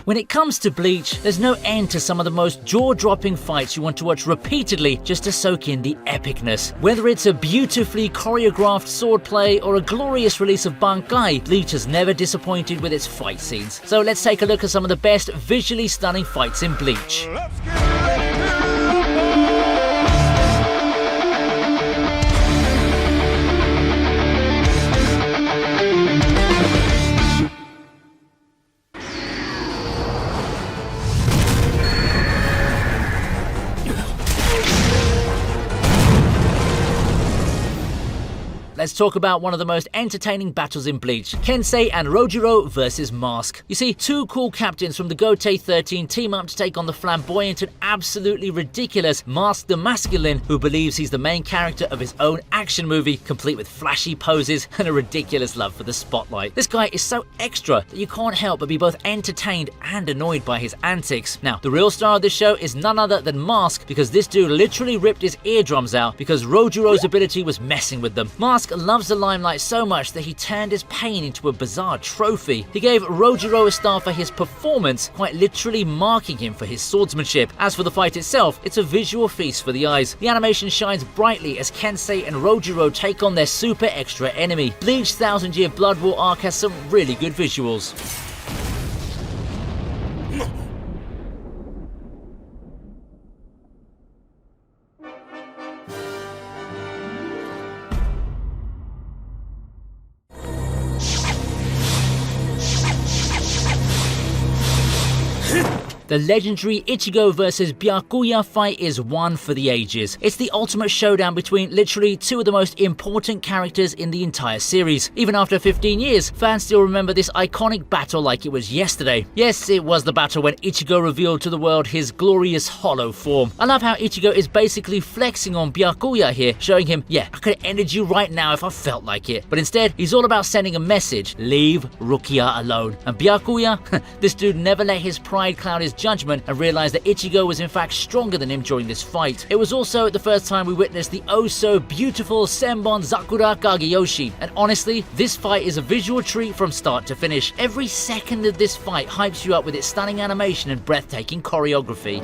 When it comes to Bleach, there's no end to some of the most jaw-dropping fights you want to watch repeatedly just to soak in the epicness. Whether it's a beautifully choreographed swordplay or a glorious release of Bankai, Bleach has never disappointed with its fight scenes. So let's take a look at some of the best visually stunning fights in Bleach. Let's talk about one of the most entertaining battles in Bleach, Kensei and Rojiro vs Mask. You see, two cool captains from the Gotei 13 team up to take on the flamboyant and absolutely ridiculous Mask the Masculine, who believes he's the main character of his own action movie, complete with flashy poses and a ridiculous love for the spotlight. This guy is so extra that you can't help but be both entertained and annoyed by his antics. Now, the real star of this show is none other than Mask, because this dude literally ripped his eardrums out because Rojiro's ability was messing with them. Mask loves the limelight so much that he turned his pain into a bizarre trophy. He gave Rojiro a star for his performance, quite literally marking him for his swordsmanship. As for the fight itself, it's a visual feast for the eyes. The animation shines brightly as Kensei and Rojiro take on their super extra enemy. Bleach 1000 Year Blood War arc has some really good visuals. The legendary Ichigo vs Byakuya fight is one for the ages. It's the ultimate showdown between literally two of the most important characters in the entire series. Even after 15 years, fans still remember this iconic battle like it was yesterday. Yes, it was the battle when Ichigo revealed to the world his glorious hollow form. I love how Ichigo is basically flexing on Byakuya here, showing him, yeah, I could have ended you right now if I felt like it. But instead, he's all about sending a message: leave Rukia alone. And Byakuya, this dude never let his pride cloud his judgment and realized that Ichigo was in fact stronger than him during this fight. It was also the first time we witnessed the oh so beautiful Senbon Zakura Kageyoshi, and honestly, this fight is a visual treat from start to finish. Every second of this fight hypes you up with its stunning animation and breathtaking choreography.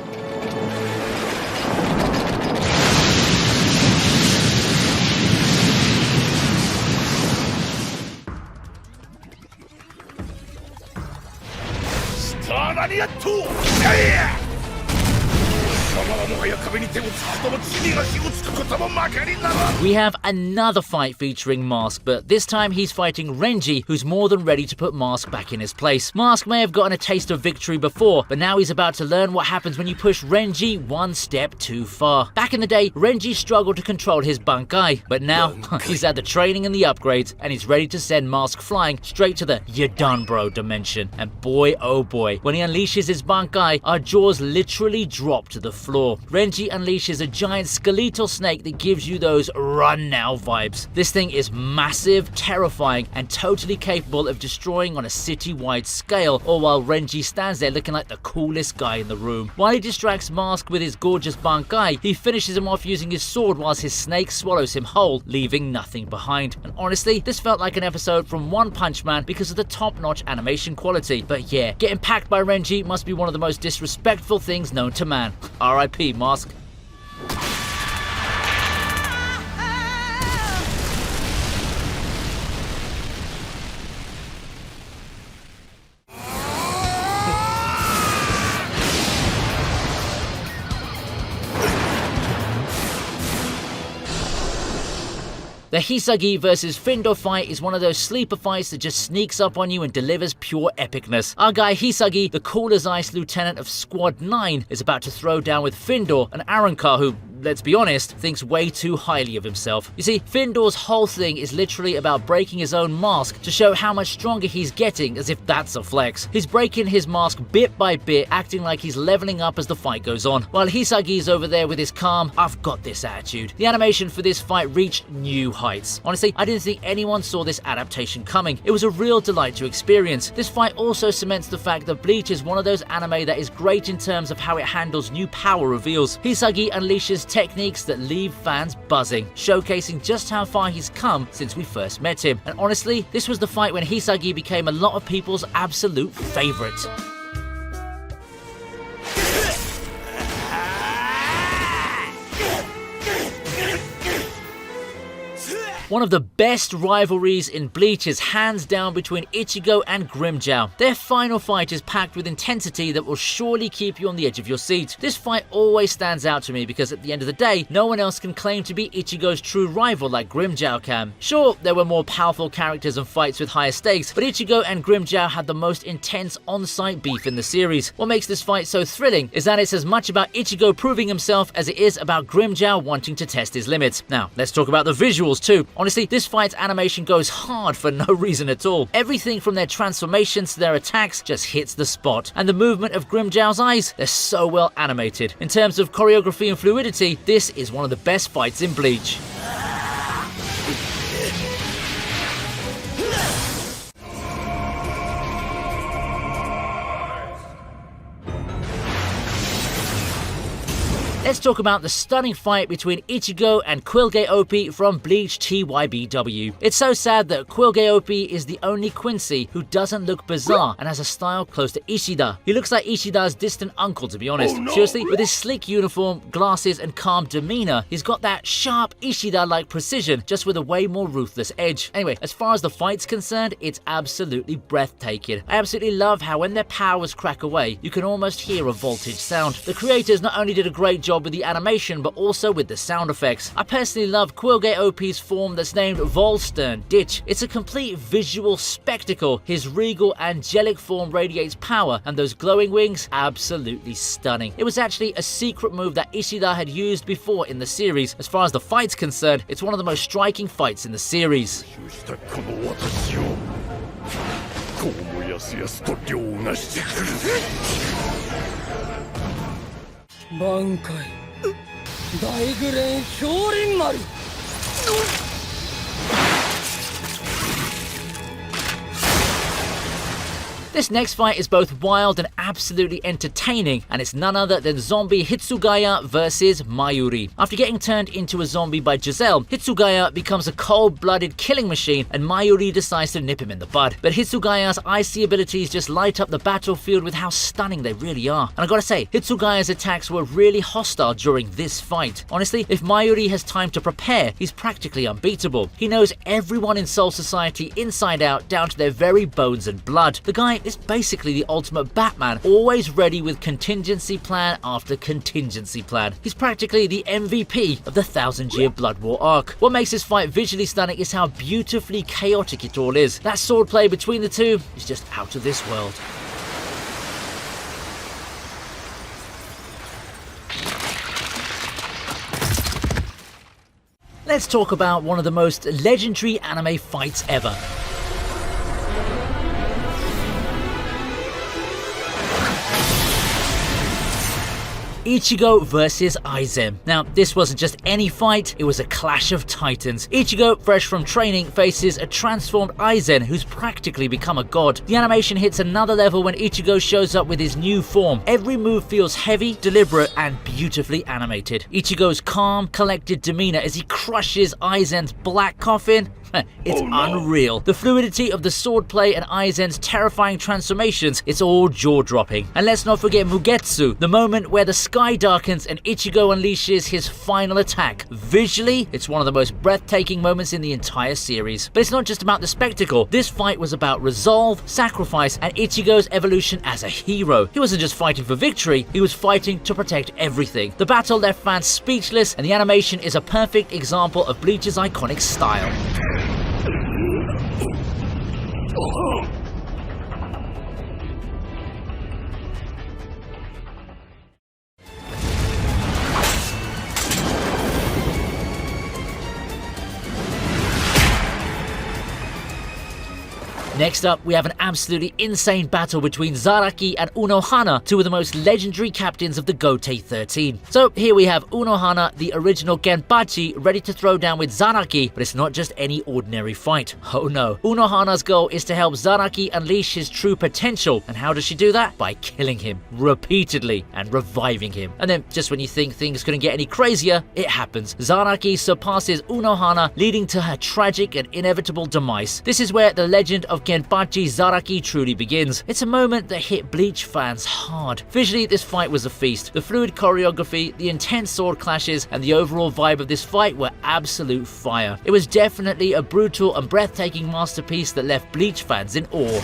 We have another fight featuring Mask, but this time he's fighting Renji, who's more than ready to put Mask back in his place. Mask may have gotten a taste of victory before, but now he's about to learn what happens when you push Renji one step too far. Back in the day, Renji struggled to control his Bankai, but now he's had the training and the upgrades, and he's ready to send Mask flying straight to the "you're done bro" dimension. And boy oh boy, when he unleashes his Bankai, our jaws literally drop to the floor. Renji unleashes a giant skeletal snake that gives you those run now vibes. This thing is massive, terrifying, and totally capable of destroying on a city-wide scale, all while Renji stands there looking like the coolest guy in the room. While he distracts Mask with his gorgeous Bankai, he finishes him off using his sword whilst his snake swallows him whole, leaving nothing behind. And honestly, this felt like an episode from One Punch Man because of the top-notch animation quality. But yeah, getting packed by Renji must be one of the most disrespectful things known to man. R.I.P. Mask. The Hisagi vs Findo fight is one of those sleeper fights that just sneaks up on you and delivers pure epicness. Our guy Hisagi, the cool as ice lieutenant of Squad 9, is about to throw down with Findor, an Arrancar who, let's be honest, thinks way too highly of himself. You see, Findor's whole thing is literally about breaking his own mask to show how much stronger he's getting, as if that's a flex. He's breaking his mask bit by bit, acting like he's leveling up as the fight goes on, while Hisagi's over there with his calm, I've got this attitude. The animation for this fight reached new heights. Honestly, I didn't think anyone saw this adaptation coming. It was a real delight to experience. This fight also cements the fact that Bleach is one of those anime that is great in terms of how it handles new power reveals. Hisagi unleashes techniques that leave fans buzzing, showcasing just how far he's come since we first met him. And honestly, this was the fight when Hisagi became a lot of people's absolute favorite. One of the best rivalries in Bleach is hands down between Ichigo and Grimmjow. Their final fight is packed with intensity that will surely keep you on the edge of your seat. This fight always stands out to me because at the end of the day, no one else can claim to be Ichigo's true rival like Grimmjow can. Sure, there were more powerful characters and fights with higher stakes, but Ichigo and Grimmjow had the most intense on-site beef in the series. What makes this fight so thrilling is that it's as much about Ichigo proving himself as it is about Grimmjow wanting to test his limits. Now, let's talk about the visuals too. Honestly, this fight's animation goes hard for no reason at all. Everything from their transformations to their attacks just hits the spot. And the movement of Grimmjow's eyes, they're so well animated. In terms of choreography and fluidity, this is one of the best fights in Bleach. Let's talk about the stunning fight between Ichigo and Quilge OP from Bleach TYBW. It's so sad that Quilge OP is the only Quincy who doesn't look bizarre and has a style close to Ishida. He looks like Ishida's distant uncle, to be honest. Oh, no. Seriously, with his sleek uniform, glasses and calm demeanor, he's got that sharp Ishida-like precision, just with a way more ruthless edge. Anyway, as far as the fight's concerned, it's absolutely breathtaking. I absolutely love how when their powers crack away, you can almost hear a voltage sound. The creators not only did a great job with the animation, but also with the sound effects. I personally love Quilge OP's form that's named Volstern Ditch. It's a complete visual spectacle. His regal, angelic form radiates power, and those glowing wings, absolutely stunning. It was actually a secret move that Ishida had used before in the series. As far as the fight's concerned, it's one of the most striking fights in the series. This next fight is both wild and absolutely entertaining, and it's none other than zombie Hitsugaya versus Mayuri. After getting turned into a zombie by Giselle, Hitsugaya becomes a cold-blooded killing machine, and Mayuri decides to nip him in the bud. But Hitsugaya's icy abilities just light up the battlefield with how stunning they really are. And I gotta say, Hitsugaya's attacks were really hostile during this fight. Honestly, if Mayuri has time to prepare, he's practically unbeatable. He knows everyone in Soul Society inside out, down to their very bones and blood. The guy is basically the ultimate Batman, always ready with contingency plan after contingency plan. He's practically the MVP of the 1000-year Blood War arc. What makes this fight visually stunning is how beautifully chaotic it all is. That swordplay between the two is just out of this world. Let's talk about one of the most legendary anime fights ever. Ichigo versus Aizen. Now, this wasn't just any fight, it was a clash of titans. Ichigo, fresh from training, faces a transformed Aizen who's practically become a god. The animation hits another level when Ichigo shows up with his new form. Every move feels heavy, deliberate, and beautifully animated. Ichigo's calm, collected demeanor as he crushes Aizen's black coffin, it's unreal. The fluidity of the swordplay and Aizen's terrifying transformations, it's all jaw-dropping. And let's not forget Mugetsu, the moment where the sky darkens and Ichigo unleashes his final attack. Visually, it's one of the most breathtaking moments in the entire series. But it's not just about the spectacle. This fight was about resolve, sacrifice, and Ichigo's evolution as a hero. He wasn't just fighting for victory, he was fighting to protect everything. The battle left fans speechless, and the animation is a perfect example of Bleach's iconic style. Next up, we have an absolutely insane battle between Zaraki and Unohana, two of the most legendary captains of the Gotei 13. So here we have Unohana, the original Genpachi, ready to throw down with Zaraki, but it's not just any ordinary fight. Oh no. Unohana's goal is to help Zaraki unleash his true potential, and how does she do that? By killing him repeatedly and reviving him. And then, just when you think things couldn't get any crazier, it happens. Zaraki surpasses Unohana, leading to her tragic and inevitable demise. This is where the legend of Genpachi Zaraki truly begins. It's a moment that hit Bleach fans hard. Visually, this fight was a feast. The fluid choreography, the intense sword clashes, and the overall vibe of this fight were absolute fire. It was definitely a brutal and breathtaking masterpiece that left Bleach fans in awe.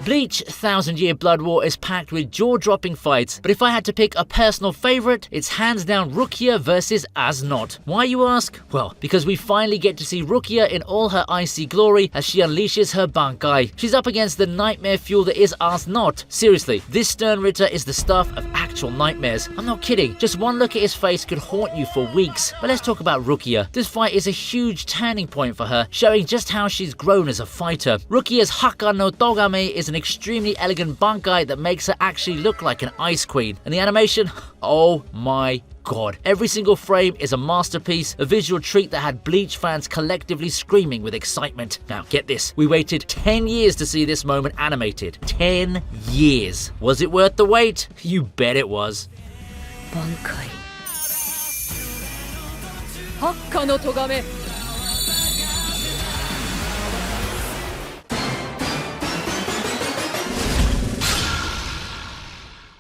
Bleach 1000 Year Blood War is packed with jaw-dropping fights, but if I had to pick a personal favourite, it's hands down Rukia versus Aznot. Why, you ask? Well, because we finally get to see Rukia in all her icy glory as she unleashes her Bankai. She's up against the nightmare fuel that is Aznot. Seriously, this Stern Ritter is the stuff of actual nightmares. I'm not kidding, just one look at his face could haunt you for weeks. But let's talk about Rukia. This fight is a huge turning point for her, showing just how she's grown as a fighter. Rukia's Haka no Togame is an extremely elegant Bankai that makes her actually look like an ice queen. And the animation? Oh my god. Every single frame is a masterpiece, a visual treat that had Bleach fans collectively screaming with excitement. Now, get this. We waited 10 years to see this moment animated. 10 years. Was it worth the wait? You bet it was. Bankai. Haka no Togame.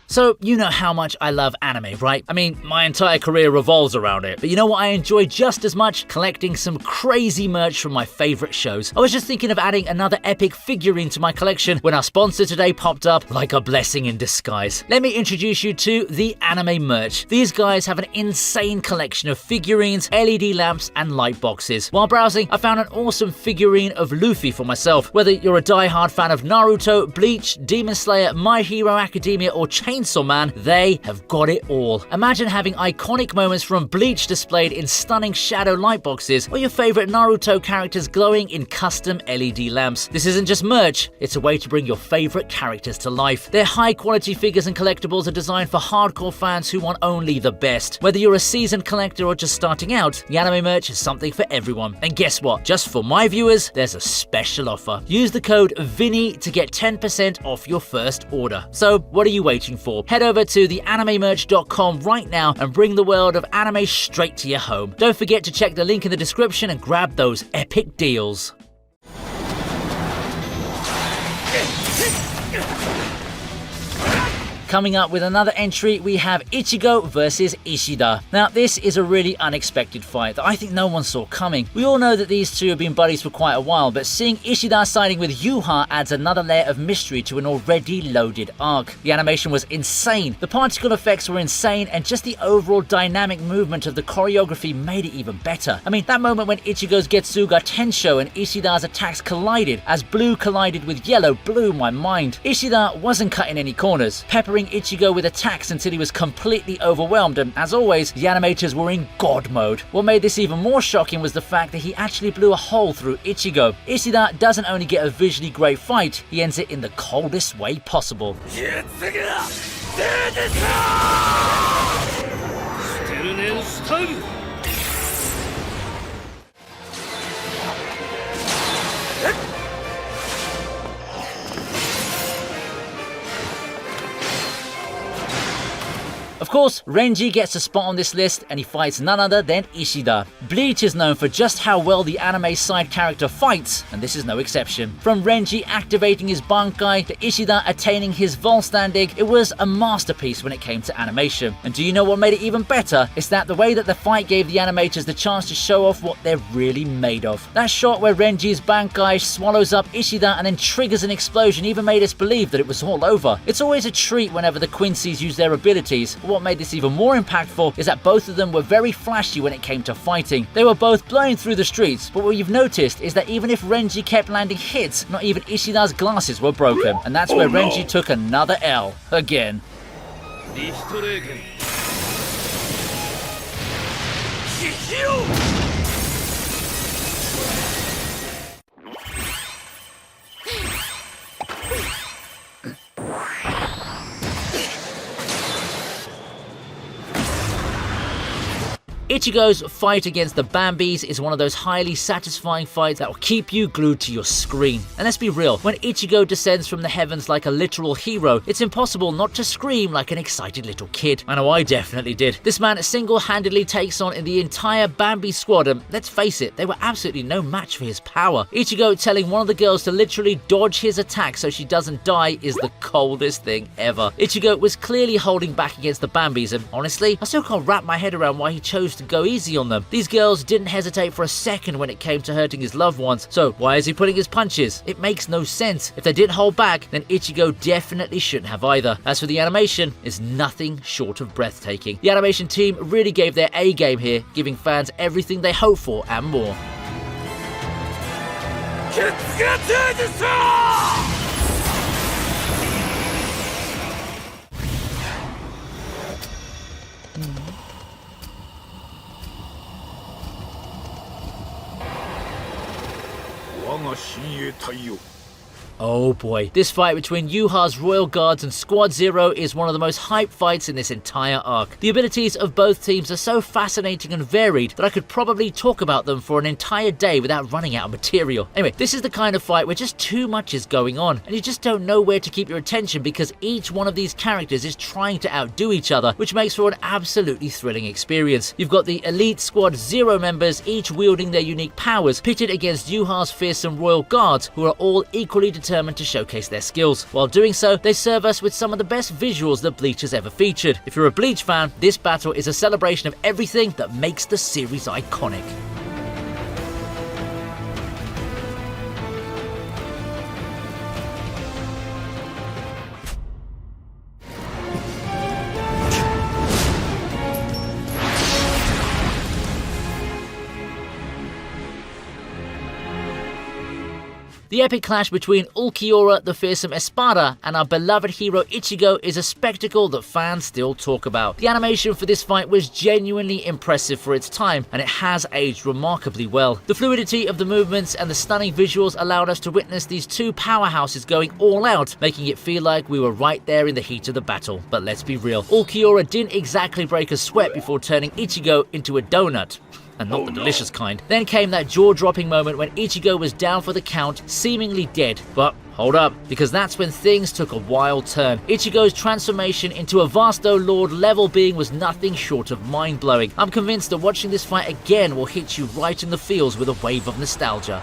So, you know how much I love anime, right? I mean, my entire career revolves around it. But you know what I enjoy just as much? Collecting some crazy merch from my favorite shows. I was just thinking of adding another epic figurine to my collection when our sponsor today popped up like a blessing in disguise. Let me introduce you to the Anime Merch. These guys have an insane collection of figurines, LED lamps, and light boxes. While browsing, I found an awesome figurine of Luffy for myself. Whether you're a die-hard fan of Naruto, Bleach, Demon Slayer, My Hero Academia, or Chainsaw Man, they have got it all. Imagine having iconic moments from Bleach displayed in stunning shadow light boxes, or your favorite Naruto characters glowing in custom LED lamps. This isn't just merch, it's a way to bring your favorite characters to life. Their high quality figures and collectibles are designed for hardcore fans who want only the best. Whether you're a seasoned collector or just starting out, the Anime Merch is something for everyone. And guess what? Just for my viewers, there's a special offer. Use the code VINI to get 10% off your first order. So what are you waiting for? Head over to theanimemerch.com right now and bring the world of anime straight to your home. Don't forget to check the link in the description and grab those epic deals. Coming up with another entry, we have Ichigo versus Ishida. Now, this is a really unexpected fight that I think no one saw coming. We all know that these two have been buddies for quite a while, but seeing Ishida siding with Yuha adds another layer of mystery to an already loaded arc. The animation was insane, the particle effects were insane, and just the overall dynamic movement of the choreography made it even better. I mean, that moment when Ichigo's Getsuga Tensho and Ishida's attacks collided as blue collided with yellow blew my mind. Ishida wasn't cutting any corners, peppering Ichigo with attacks until he was completely overwhelmed, and as always, the animators were in god mode. What made this even more shocking was the fact that he actually blew a hole through Ichigo. Ishida doesn't only get a visually great fight, he ends it in the coldest way possible. Of course, Renji gets a spot on this list and he fights none other than Ishida. Bleach is known for just how well the anime side character fights, and this is no exception. From Renji activating his Bankai to Ishida attaining his Volständig, it was a masterpiece when it came to animation. And do you know what made it even better? It's that the way that the fight gave the animators the chance to show off what they're really made of. That shot where Renji's Bankai swallows up Ishida and then triggers an explosion even made us believe that it was all over. It's always a treat whenever the Quincy's use their abilities, but what made this even more impactful is that both of them were very flashy when it came to fighting. They were both blowing through the streets, but what you've noticed is that even if Renji kept landing hits, not even Ishida's glasses were broken. And that's where Renji took another L. Again. Ichigo's fight against the Bambis is one of those highly satisfying fights that will keep you glued to your screen. And let's be real, when Ichigo descends from the heavens like a literal hero, it's impossible not to scream like an excited little kid. I know I definitely did. This man single-handedly takes on the entire Bambi squad, and let's face it, they were absolutely no match for his power. Ichigo telling one of the girls to literally dodge his attack so she doesn't die is the coldest thing ever. Ichigo was clearly holding back against the Bambis, and honestly, I still can't wrap my head around why he chose to go easy on them. These girls didn't hesitate for a second when it came to hurting his loved ones, so why is he pulling his punches? It makes no sense. If they didn't hold back, then Ichigo definitely shouldn't have either. As for the animation, it's nothing short of breathtaking. The animation team really gave their A game here, giving fans everything they hope for and more. Oh boy, this fight between Yuha's Royal Guards and Squad Zero is one of the most hyped fights in this entire arc. The abilities of both teams are so fascinating and varied that I could probably talk about them for an entire day without running out of material. Anyway, this is the kind of fight where just too much is going on, and you just don't know where to keep your attention because each one of these characters is trying to outdo each other, which makes for an absolutely thrilling experience. You've got the elite Squad Zero members, each wielding their unique powers, pitted against Yuha's fearsome Royal Guards, who are all equally determined to showcase their skills. While doing so, they serve us with some of the best visuals that Bleach has ever featured. If you're a Bleach fan, this battle is a celebration of everything that makes the series iconic. The epic clash between Ulquiorra, the fearsome Espada, and our beloved hero Ichigo is a spectacle that fans still talk about. The animation for this fight was genuinely impressive for its time, and it has aged remarkably well. The fluidity of the movements and the stunning visuals allowed us to witness these two powerhouses going all out, making it feel like we were right there in the heat of the battle. But let's be real, Ulquiorra didn't exactly break a sweat before turning Ichigo into a donut. And not the delicious kind. Then came that jaw-dropping moment when Ichigo was down for the count, seemingly dead. But hold up, because that's when things took a wild turn. Ichigo's transformation into a Vasto Lord level being was nothing short of mind-blowing. I'm convinced that watching this fight again will hit you right in the feels with a wave of nostalgia.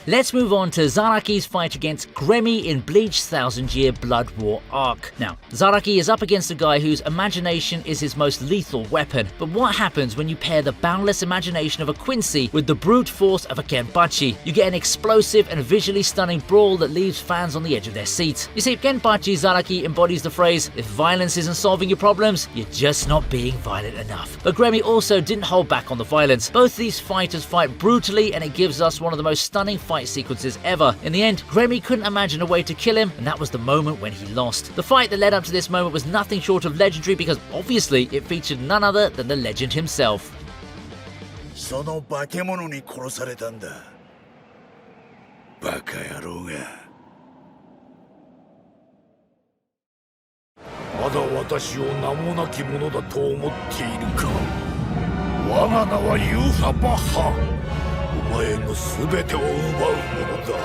Let's move on to Zaraki's fight against Gremmy in Bleach's 1000-Year Blood War arc. Now, Zaraki is up against a guy whose imagination is his most lethal weapon, but what happens when you pair the boundless imagination of a Quincy with the brute force of a Genbachi? You get an explosive and visually stunning brawl that leaves fans on the edge of their seats. You see, Genbachi Zaraki embodies the phrase, if violence isn't solving your problems, you're just not being violent enough. But Gremmy also didn't hold back on the violence. Both these fighters fight brutally, and it gives us one of the most stunning fight sequences ever. In the end, Gremmy couldn't imagine a way to kill him, and that was the moment when he lost. The fight that led up to this moment was nothing short of legendary because obviously it featured none other than the legend himself. その化け物に殺されたんだ。バカ野郎が。まだ私を名もなき者だと思っているか。我が名はユーハバッハ。お前の全てを奪うものだ。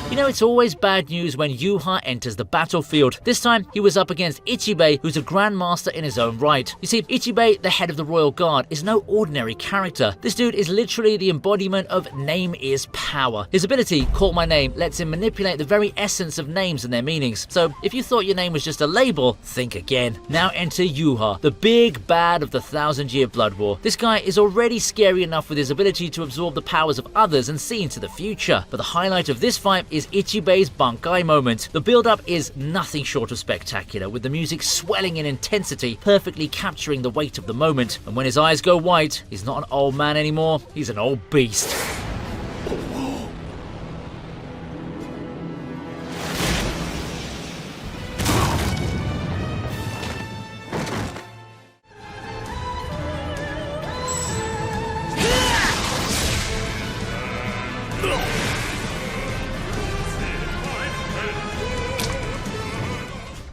You know, it's always bad news when Yuha enters the battlefield. This time, he was up against Ichibei, who's a grandmaster in his own right. You see, Ichibei, the head of the royal guard, is no ordinary character. This dude is literally the embodiment of name is power. His ability, Call My Name, lets him manipulate the very essence of names and their meanings. So, if you thought your name was just a label, think again. Now enter Yuha, the big bad of the 1,000-year blood war. This guy is already scary enough with his ability to absorb the powers of others and see into the future. But the highlight of this fight is Ichibei's Bankai moment. The build-up is nothing short of spectacular, with the music swelling in intensity, perfectly capturing the weight of the moment. And when his eyes go white, he's not an old man anymore, he's an old beast.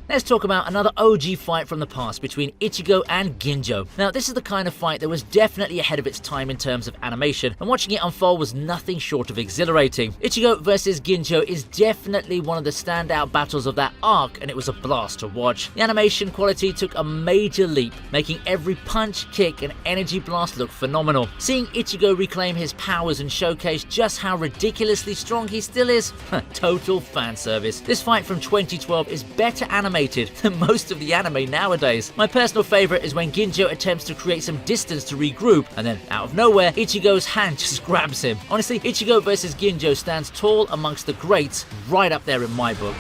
Let's talk about another OG fight from the past between Ichigo and Ginjo. Now, this is the kind of fight that was definitely ahead of its time in terms of animation, and watching it unfold was nothing short of exhilarating. Ichigo versus Ginjo is definitely one of the standout battles of that arc, and it was a blast to watch. The animation quality took a major leap, making every punch, kick, and energy blast look phenomenal. Seeing Ichigo reclaim his powers and showcase just how ridiculously strong he still is, total fan service. This fight from 2012 is better animated than most of the anime nowadays. My personal favorite is when Ginjo attempts to create some distance to regroup, and then out of nowhere, Ichigo's hand just grabs him. Honestly, Ichigo versus Ginjo stands tall amongst the greats, right up there in my book.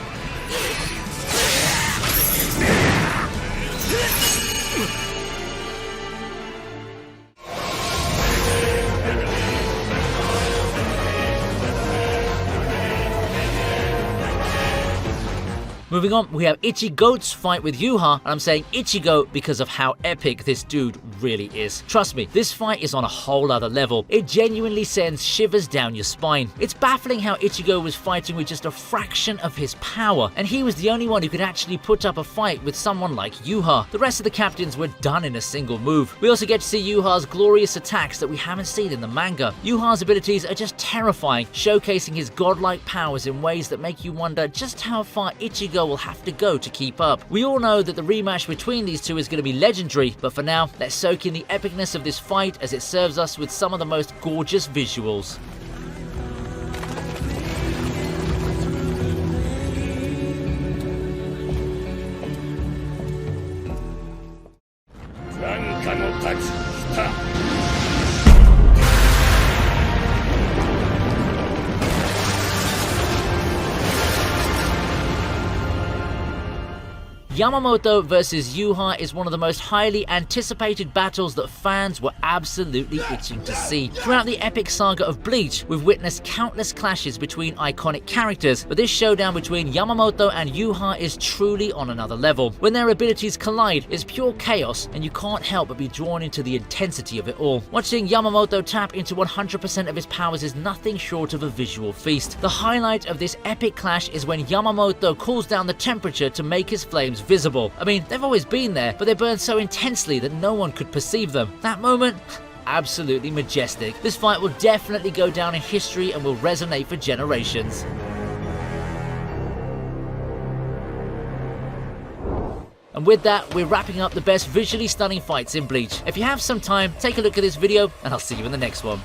Moving on, we have Ichigo's fight with Yuha, and I'm saying Ichigo because of how epic this dude really is. Trust me, this fight is on a whole other level. It genuinely sends shivers down your spine. It's baffling how Ichigo was fighting with just a fraction of his power, and he was the only one who could actually put up a fight with someone like Yuha. The rest of the captains were done in a single move. We also get to see Yuha's glorious attacks that we haven't seen in the manga. Yuha's abilities are just terrifying, showcasing his godlike powers in ways that make you wonder just how far Ichigo will have to go to keep up. We all know that the rematch between these two is going to be legendary, but for now, let's soak in the epicness of this fight as it serves us with some of the most gorgeous visuals. Yamamoto vs Yuha is one of the most highly anticipated battles that fans were absolutely itching to see. Throughout the epic saga of Bleach, we've witnessed countless clashes between iconic characters, but this showdown between Yamamoto and Yuha is truly on another level. When their abilities collide, it's pure chaos, and you can't help but be drawn into the intensity of it all. Watching Yamamoto tap into 100% of his powers is nothing short of a visual feast. The highlight of this epic clash is when Yamamoto cools down the temperature to make his flames visible. I mean, they've always been there, but they burn so intensely that no one could perceive them. That moment, absolutely majestic. This fight will definitely go down in history and will resonate for generations. And with that, we're wrapping up the best visually stunning fights in Bleach. If you have some time, take a look at this video, and I'll see you in the next one.